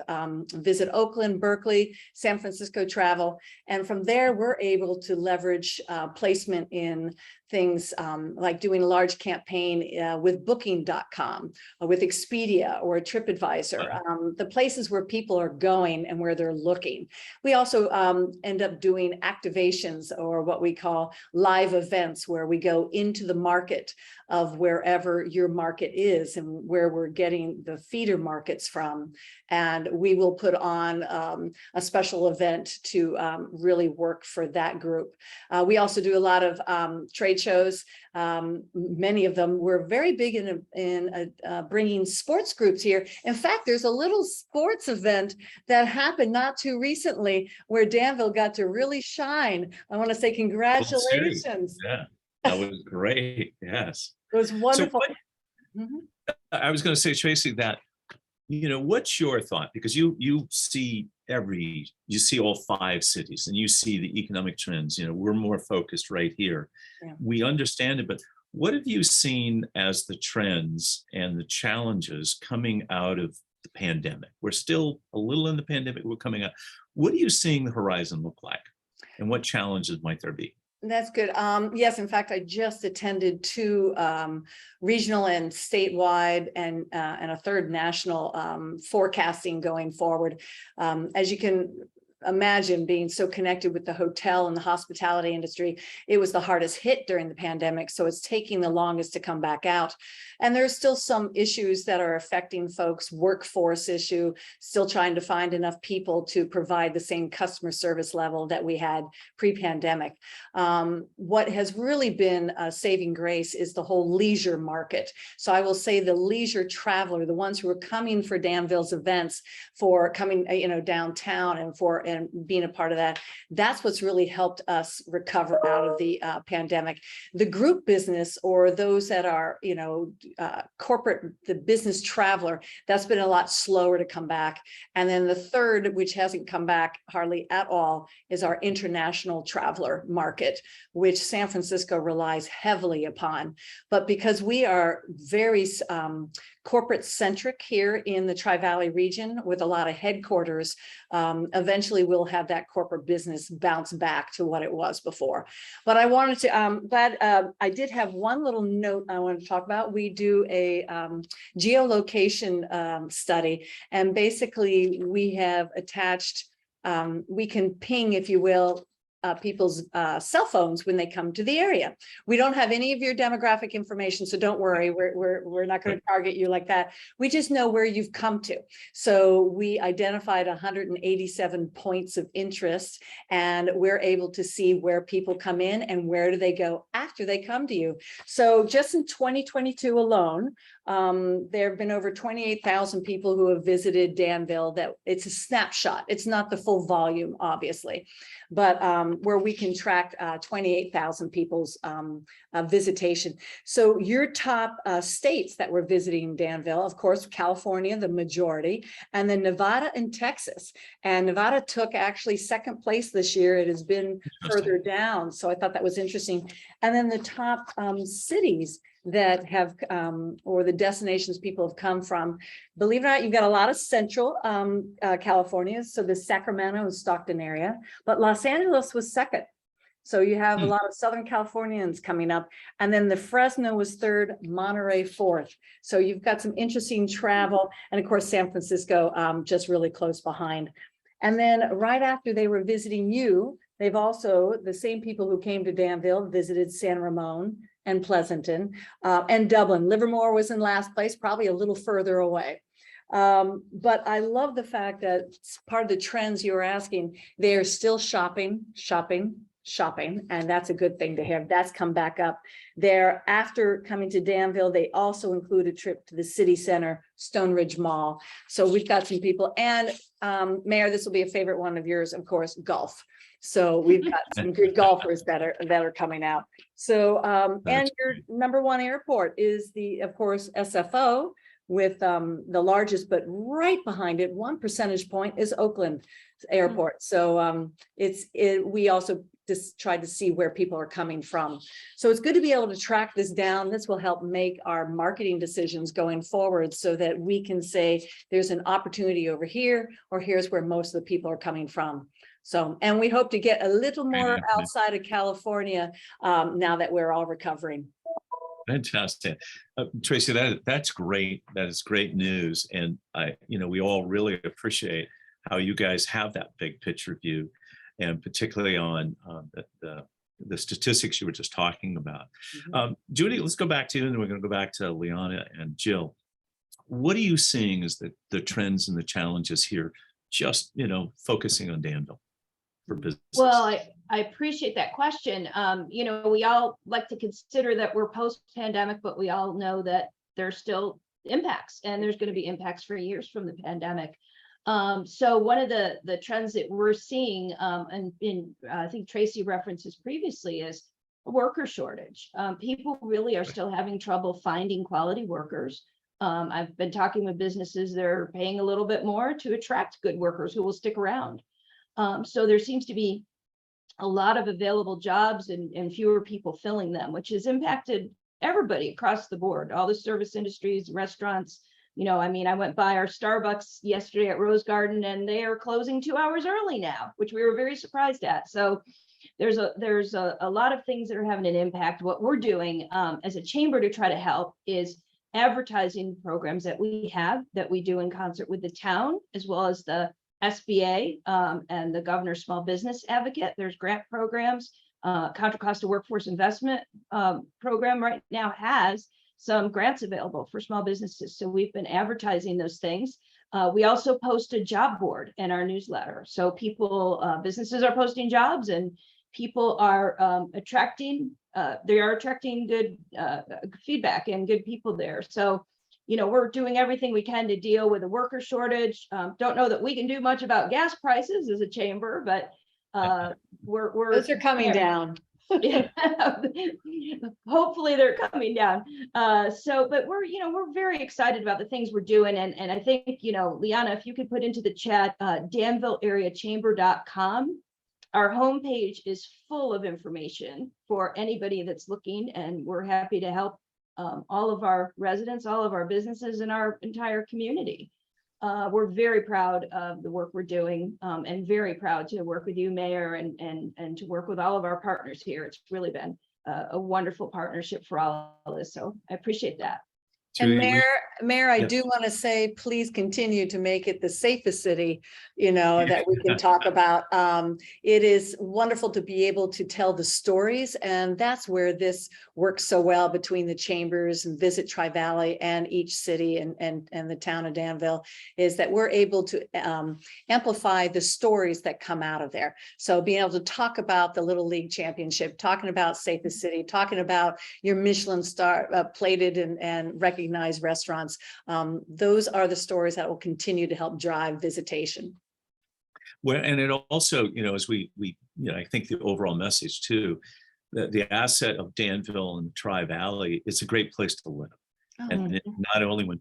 Visit Oakland, Berkeley, San Francisco Travel, travel. And from there, we're able to leverage placement in things like doing a large campaign with booking.com, or with Expedia or TripAdvisor, the places where people are going and where they're looking. We also end up doing activations, or what we call live events, where we go into the market of wherever your market is and where we're getting the feeder markets from. And we will put on a special event to really work for that group. We also do a lot of trade shows. Many of them, we're very big in bringing sports groups here. In fact, there's a little sports event that happened not too recently where Danville got to really shine. I want to say congratulations. Yeah, that was great. Yes. It was wonderful. So I was going to say, Tracy, that, what's your thought? Because you see all 5 cities and you see the economic trends. We're more focused right here. Yeah. We understand it, but what have you seen as the trends and the challenges coming out of the pandemic? We're still a little in the pandemic, we're coming out. What are you seeing the horizon look like? And what challenges might there be? That's good. Yes, in fact, I just attended 2 regional and statewide and a third national forecasting going forward. As you can imagine, being so connected with the hotel and the hospitality industry, it was the hardest hit during the pandemic. So it's taking the longest to come back out. And there's still some issues that are affecting folks, workforce issue, still trying to find enough people to provide the same customer service level that we had pre-pandemic. What has really been a saving grace is the whole leisure market. So I will say the leisure traveler, the ones who are coming for Danville's events, for coming, downtown and being a part of that, that's what's really helped us recover out of the pandemic. The group business, or those that are, corporate, the business traveler, that's been a lot slower to come back. And then the third, which hasn't come back hardly at all, is our international traveler market, which San Francisco relies heavily upon. But because we are very corporate centric here in the Tri-Valley region with a lot of headquarters, eventually we'll have that corporate business bounce back to what it was before. But I wanted to, I did have one little note I wanted to talk about. We do a geolocation study, and basically we have attached, we can ping, if you will, people's cell phones when they come to the area. We don't have any of your demographic information, so don't worry, we're not going to target you like that. We just know where you've come to. So we identified 187 points of interest, and we're able to see where people come in and where do they go after they come to you. So just in 2022 alone, there have been over 28,000 people who have visited Danville. That it's a snapshot. It's not the full volume, obviously, but where we can track 28,000 people's visitation. So your top states that were visiting Danville, of course, California, the majority, and then Nevada and Texas. And Nevada took actually second place this year. It has been further down. So I thought that was interesting. And then the top cities that have, or the destinations people have come from, believe it or not, you've got a lot of central California, so the Sacramento and Stockton area, but Los Angeles was second. So you have a lot of Southern Californians coming up, and then the Fresno was third, Monterey fourth. So you've got some interesting travel, and of course San Francisco just really close behind. And then right after they were visiting you, they've also, the same people who came to Danville visited San Ramon and Pleasanton and Dublin. Livermore was in last place, probably a little further away. But I love the fact that part of the trends you were asking, they're still shopping, and that's a good thing to have. That's come back up. There, after coming to Danville, they also include a trip to the city center, Stone Ridge Mall. So we've got some people, and Mayor, this will be a favorite one of yours, of course, golf. So we've got some good golfers that are coming out. So and your #1 airport is of course, SFO, with the largest, but right behind it, 1 percentage point, is Oakland Airport. So we also just tried to see where people are coming from. So it's good to be able to track this down. This will help make our marketing decisions going forward, so that we can say there's an opportunity over here, or here's where most of the people are coming from. So, and we hope to get a little more outside of California now that we're all recovering. Fantastic. Tracy, that's great. That is great news. And we all really appreciate how you guys have that big picture view, and particularly on the statistics you were just talking about. Judy, let's go back to you, and then we're going to go back to Lianna and Jill. What are you seeing as the trends and the challenges here, just, focusing on Danville for business? Well, I appreciate that question. We all like to consider that we're post-pandemic, but we all know that there's still impacts, and there's going to be impacts for years from the pandemic. So one of the trends that we're seeing, and I think Tracy references previously, is a worker shortage. People really are still having trouble finding quality workers. I've been talking with businesses, they're paying a little bit more to attract good workers who will stick around. So there seems to be a lot of available jobs and fewer people filling them, which has impacted everybody across the board, all the service industries, restaurants. I went by our Starbucks yesterday at Rose Garden, and they are closing 2 hours early now, which we were very surprised at. So there's a lot of things that are having an impact. What we're doing as a chamber to try to help is advertising programs that we do in concert with the town, as well as the SBA and the Governor's Small Business Advocate. There's grant programs. Contra Costa Workforce Investment Program right now has some grants available for small businesses. So we've been advertising those things. We also post a job board in our newsletter. So businesses are posting jobs, and people are attracting good feedback and good people there. So, we're doing everything we can to deal with a worker shortage. Don't know that we can do much about gas prices as a chamber, but we're Those are coming down. Hopefully they're coming down. But we're very excited about the things we're doing. And I think, Lianna, if you could put into the chat, DanvilleAreaChamber.com. Our homepage is full of information for anybody that's looking, and we're happy to help all of our residents, all of our businesses in our entire community. We're very proud of the work we're doing, and very proud to work with you, Mayor, and to work with all of our partners here. It's really been a wonderful partnership for all of this. So I appreciate that. And Mayor, I do want to say, please continue to make it the safest city, that we can talk about. It is wonderful to be able to tell the stories, and that's where this works so well between the chambers and Visit Tri-Valley and each city and the town of Danville, is that we're able to amplify the stories that come out of there. So being able to talk about the Little League Championship, talking about Safest City, talking about your Michelin star plated and recognized restaurants. Those are the stories that will continue to help drive visitation. Well, and it also, as we I think the overall message too, the asset of Danville and the Tri-Valley, it's a great place to live. And not only when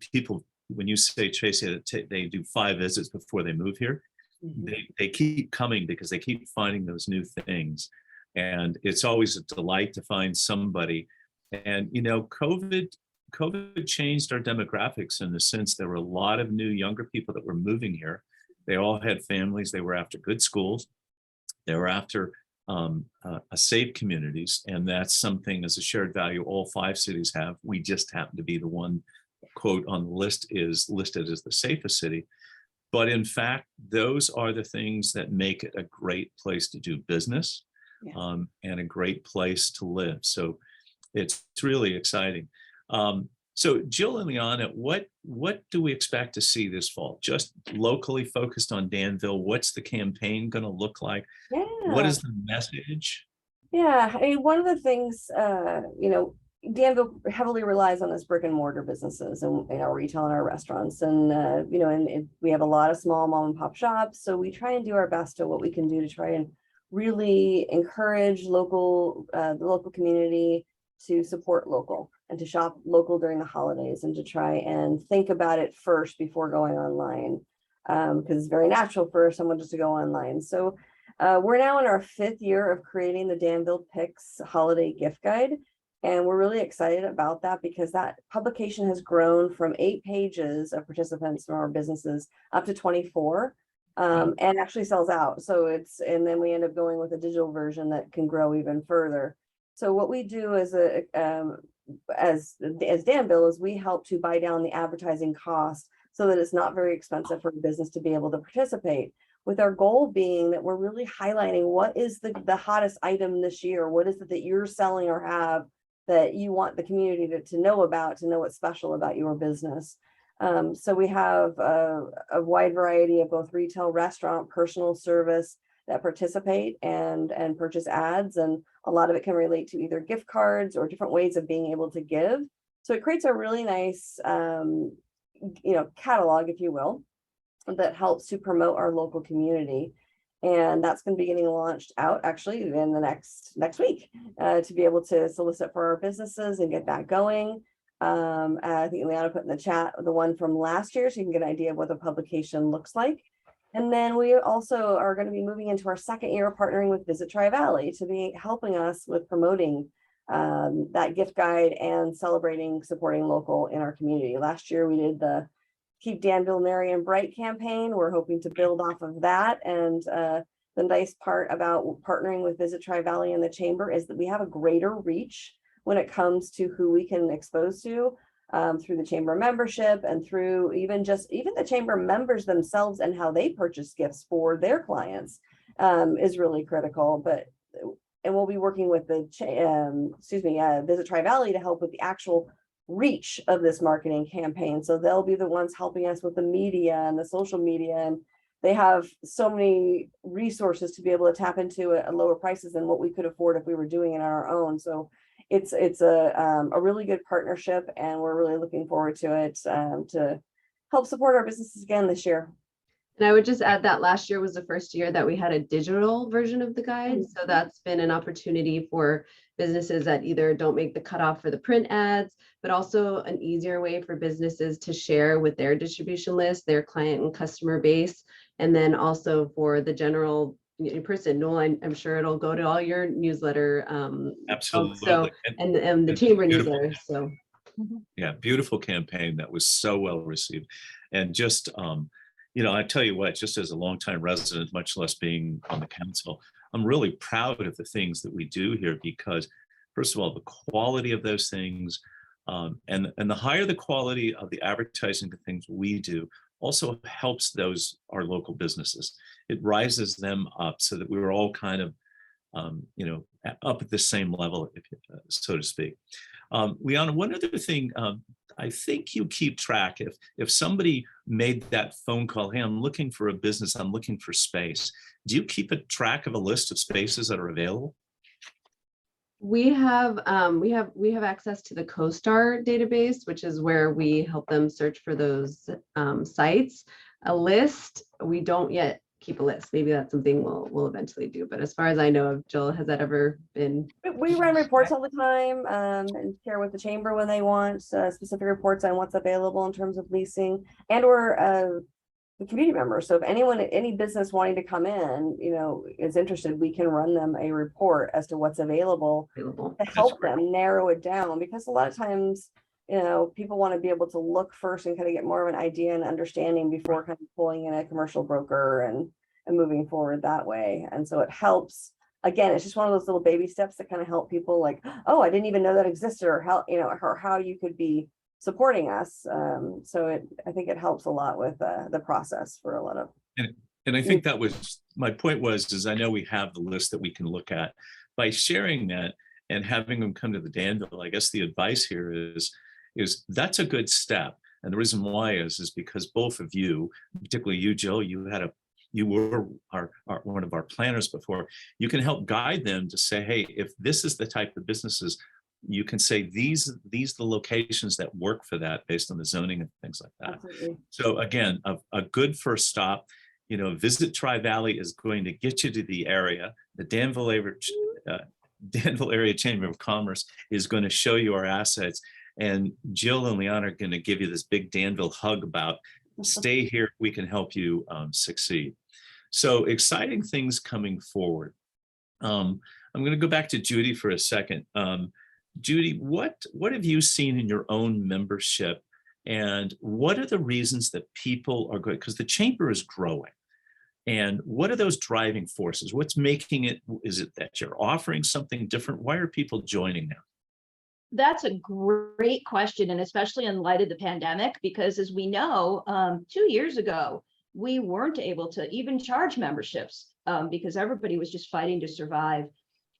you say, Tracy, that they do 5 visits before they move here, they keep coming because they keep finding those new things. And it's always a delight to find somebody. And, COVID changed our demographics in the sense there were a lot of new younger people that were moving here. They all had families. They were after good schools. They were after safe communities. And that's something as a shared value all 5 cities have. We just happen to be the one, quote, on the list is listed as the safest city. But in fact, those are the things that make it a great place to do business, and a great place to live. So it's really exciting. So Jill and Lianna, what do we expect to see this fall? Just locally focused on Danville, what's the campaign going to look like? Yeah. What is the message? Yeah, one of the things, Danville heavily relies on its brick and mortar businesses and our retail and our restaurants. And, we have a lot of small mom and pop shops. So we try and do our best to what we can do to try and really encourage the local community to support local and to shop local during the holidays and to try and think about it first before going online, because it's very natural for someone just to go online. So we're now in our 5th year of creating the Danville Picks Holiday Gift Guide. And we're really excited about that because that publication has grown from 8 pages of participants from our businesses up to 24. and actually sells out. So and then we end up going with a digital version that can grow even further. So what we do as Danville is we help to buy down the advertising cost so that it's not very expensive for a business to be able to participate, with our goal being that we're really highlighting what is the hottest item this year, what is it that you're selling or have that you want the community to know about, to know what's special about your business. So we have a wide variety of both retail, restaurant, personal service that participate and purchase ads, and a lot of it can relate to either gift cards or different ways of being able to give. So it creates a really nice catalog, if you will, that helps to promote our local community. And that's going to be getting launched out actually in the next week to be able to solicit for our businesses and get that going. I think Lianna put in the chat the one from last year, so you can get an idea of what the publication looks like. And then we also are going to be moving into our second year of partnering with Visit Tri-Valley to be helping us with promoting that gift guide and supporting local in our community. Last year we did the Keep Danville Merry and Bright campaign. We're hoping to build off of that. And the nice part about partnering with Visit Tri-Valley and the Chamber is that we have a greater reach when it comes to who we can expose to through the Chamber membership and through even the Chamber members themselves and how they purchase gifts for their clients is really critical. And we'll be working with the Visit Tri-Valley to help with the actual reach of this marketing campaign. So they'll be the ones helping us with the media and the social media, and they have so many resources to be able to tap into at lower prices than what we could afford if we were doing it on our own. So it's a really good partnership, and we're really looking forward to it to help support our businesses again this year. And I would just add that last year was the first year that we had a digital version of the guide. So that's been an opportunity for businesses that either don't make the cutoff for the print ads, but also an easier way for businesses to share with their distribution list, their client and customer base. And then also for the general person, Newell, I'm sure it'll go to all your newsletter. Absolutely. So, and the Chamber newsletter. So. Yeah, beautiful campaign that was so well received. And just, I tell you what, just as a longtime resident, much less being on the council, I'm really proud of the things that we do here because, first of all, the quality of those things and the higher the quality of the advertising, the things we do, also helps our local businesses. It rises them up so that we're all kind of, up at the same level, so to speak. Lianna, one other thing, I think you keep track if somebody made that phone call, hey, I'm looking for a business, I'm looking for space. Do you keep a track of a list of spaces that are available? We have access to the CoStar database, which is where we help them search for those sites. A list, we don't yet keep a list. Maybe that's something we'll eventually do. But as far as I know of, Jill, has that ever been? We run reports all the time and share with the Chamber when they want specific reports on what's available in terms of leasing or the community members. So if any business wanting to come in, is interested, we can run them a report as to what's available to help them narrow it down. Because a lot of times, people want to be able to look first and kind of get more of an idea and understanding before kind of pulling in a commercial broker and moving forward that way. And so it helps. Again, it's just one of those little baby steps that kind of help people like, oh, I didn't even know that existed, or how you could be supporting us. So I think it helps a lot with the process for a lot of. And I think that was my point is I know we have the list that we can look at. By sharing that and having them come to the Danville, I guess the advice here is that's a good step. And the reason why is because both of you, particularly you, Jill, you were one of our planners before. You can help guide them to say, hey, if this is the type of businesses, you can say these the locations that work for that based on the zoning and things like that. Absolutely. So again, a good first stop. Visit Tri-Valley is going to get you to the area. The Danville Area Chamber of Commerce is going to show you our assets. And Jill and Lianna are going to give you this big Danville hug about stay here, we can help you succeed. So exciting things coming forward. I'm going to go back to Judy for a second. Judy, what have you seen in your own membership, and what are the reasons that people are going? Because the Chamber is growing. And what are those driving forces? What's making it? Is it that you're offering something different? Why are people joining now? That's a great question, and especially in light of the pandemic, because as we know, 2 years ago, we weren't able to even charge memberships because everybody was just fighting to survive.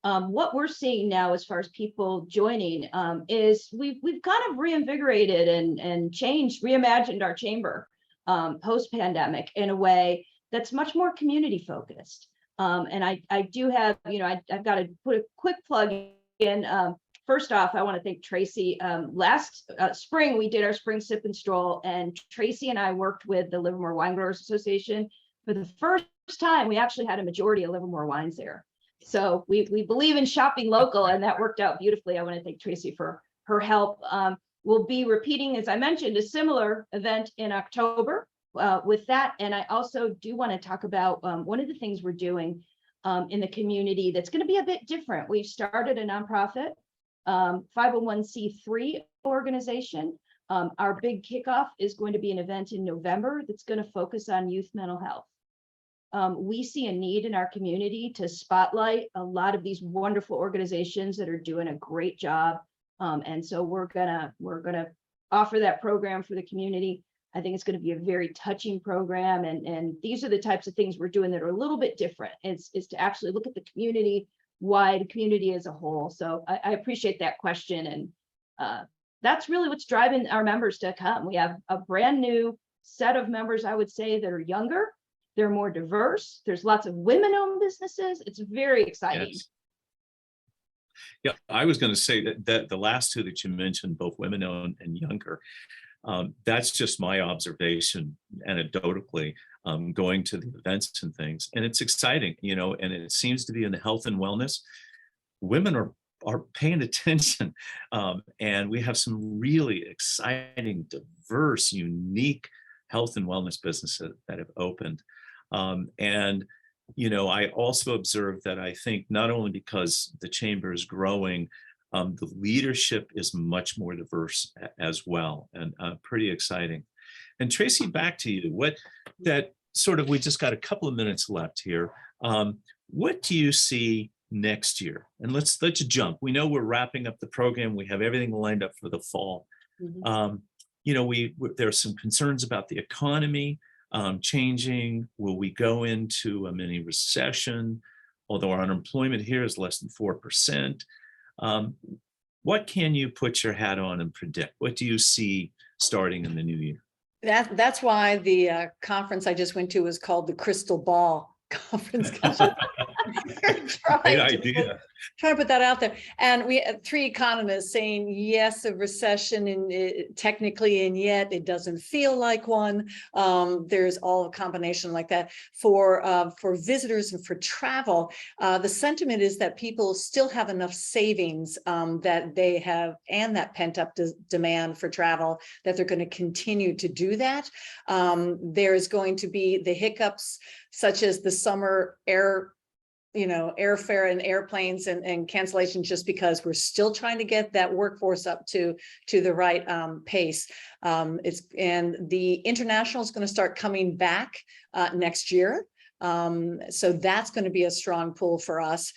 What we're seeing now as far as people joining is we've kind of reinvigorated and changed, reimagined our chamber post-pandemic in a way that's much more community focused. And I do have, I've got to put a quick plug in. First off, I want to thank Tracy. Last spring, we did our spring sip and stroll, and Tracy and I worked with the Livermore Wine Growers Association. For the first time, we actually had a majority of Livermore wines there. So we believe in shopping local, and that worked out beautifully. I want to thank Tracy for her help. We'll be repeating, as I mentioned, a similar event in October with that. And I also do want to talk about one of the things we're doing in the community that's going to be a bit different. We've started a nonprofit 501c3 organization. Our big kickoff is going to be an event in November that's going to focus on youth mental health. We see a need in our community to spotlight a lot of these wonderful organizations that are doing a great job. And so we're gonna offer that program for the community. I think it's going to be a very touching program. And these are the types of things we're doing that are a little bit different. Is to actually look at the community-wide community as a whole. So I appreciate that question. And that's really what's driving our members to come. We have a brand new set of members, I would say, that are younger. They're more diverse. There's lots of women-owned businesses. It's very exciting. Yes. Yeah, I was going to say that the last two that you mentioned, both women-owned and younger, that's just my observation anecdotally, going to the events and things. And it's exciting, and it seems to be in the health and wellness. Women are paying attention, and we have some really exciting, diverse, unique health and wellness businesses that have opened. And I also observed that I think not only because the chamber is growing, the leadership is much more diverse as well, and pretty exciting. And Tracy, back to you. We just got a couple of minutes left here. What do you see next year? And let's jump. We know we're wrapping up the program. We have everything lined up for the fall. Mm-hmm. There's some concerns about the economy changing. Will we go into a mini recession? Although our unemployment here is less than 4%. What can you put your hat on and predict? What do you see starting in the new year? That's why the conference I just went to was called the Crystal Ball Conference. Great idea. Trying to put that out there. And we had 3 economists saying, yes, a recession and technically, and yet it doesn't feel like one. There's all a combination like that. For visitors and for travel, the sentiment is that people still have enough savings that they have, and that pent up demand for travel, that they're going to continue to do that. There's going to be the hiccups such as the summer airfare and airplanes and cancellations, just because we're still trying to get that workforce up to the right pace. And the international is going to start coming back next year. So that's going to be a strong pull for us.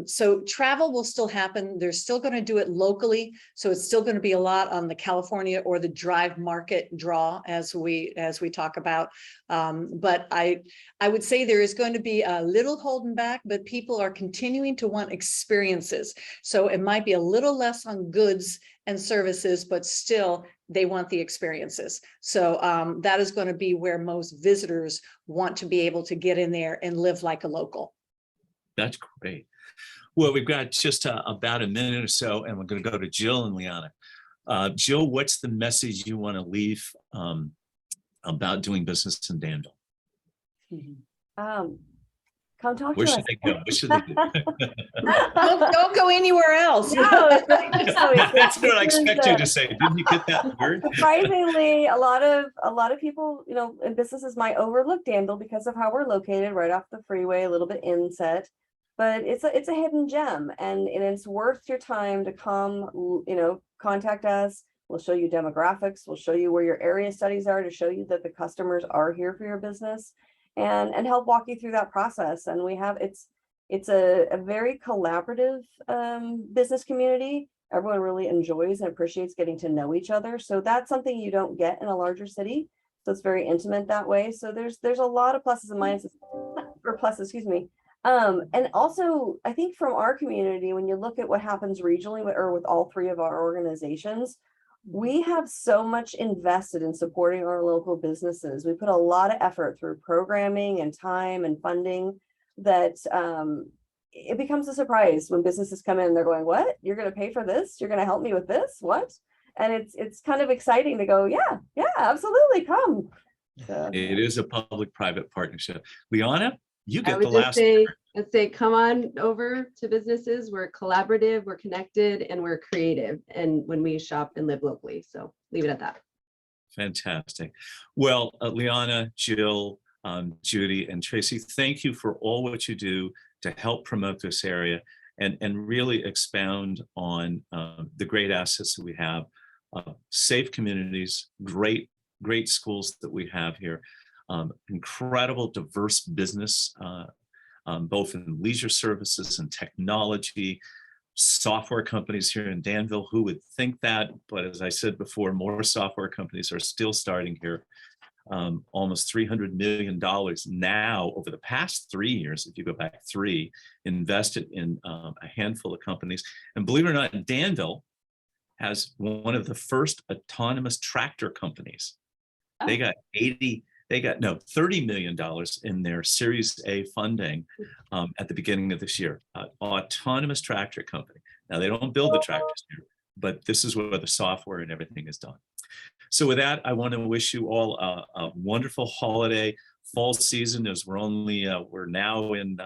So travel will still happen. They're still going to do it locally. So it's still going to be a lot on the California or the drive market draw as we talk about. But I would say there is going to be a little holding back, but people are continuing to want experiences. So it might be a little less on goods and services, but still they want the experiences. So that is going to be where most visitors want to be able to get in there and live like a local. That's great. Well, we've got just about a minute or so, and we're going to go to Jill and Lianna. Jill, what's the message you want to leave about doing business in Danville? Come talk Where to should us. they go? Where should they go? Don't go anywhere else. No, it's really just so That's what I expect you to say. Didn't you get that word? Surprisingly, a lot of people, in businesses might overlook Danville because of how we're located right off the freeway, a little bit inset, but it's a hidden gem, and it's worth your time to come, contact us. We'll show you demographics. We'll show you where your area studies are to show you that the customers are here for your business. and help walk you through that process. And we have, it's a very collaborative business community. Everyone really enjoys and appreciates getting to know each other. So that's something you don't get in a larger city. So it's very intimate that way. So there's a lot of pluses and minuses, or pluses, excuse me. And also, I think from our community, when you look at what happens regionally or with all three of our organizations, we have so much invested in supporting our local businesses. We put a lot of effort through programming and time and funding that it becomes a surprise when businesses come in, they're going, what? You're going to pay for this? You're going to help me with this? What? And it's kind of exciting to go, yeah, absolutely, come. So, It is a public-private partnership. Lianna, you I get would the just last say, word. I'd say, come on over to businesses. We're collaborative, we're connected, and we're creative. And when we shop and live locally, so leave it at that. Fantastic. Well, Lianna, Jill, Judy, and Tracy, thank you for all what you do to help promote this area and really expound on the great assets that we have, safe communities, great schools that we have here, incredible diverse business, both in leisure services and technology, software companies here in Danville. Who would think that? But as I said before, more software companies are still starting here. Almost $300 million now over the past 3 years, if you go back 3, invested in a handful of companies. And believe it or not, Danville has one of the first autonomous tractor companies. They got $30 million in their Series A funding at the beginning of this year. Autonomous tractor company. Now they don't build the tractors here, but this is where the software and everything is done. So with that, I want to wish you all a wonderful holiday fall season, as we're now in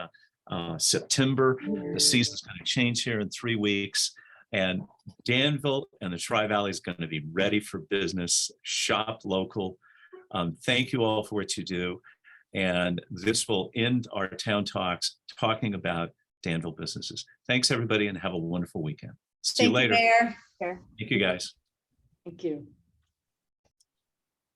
September. The season's going to change here in 3 weeks, and Danville and the Tri-Valley is going to be ready for business. Shop local. Thank you all for what you do. And this will end our Town Talks talking about Danville businesses. Thanks, everybody, and have a wonderful weekend. See you later. Mayor. Thank you, guys. Thank you.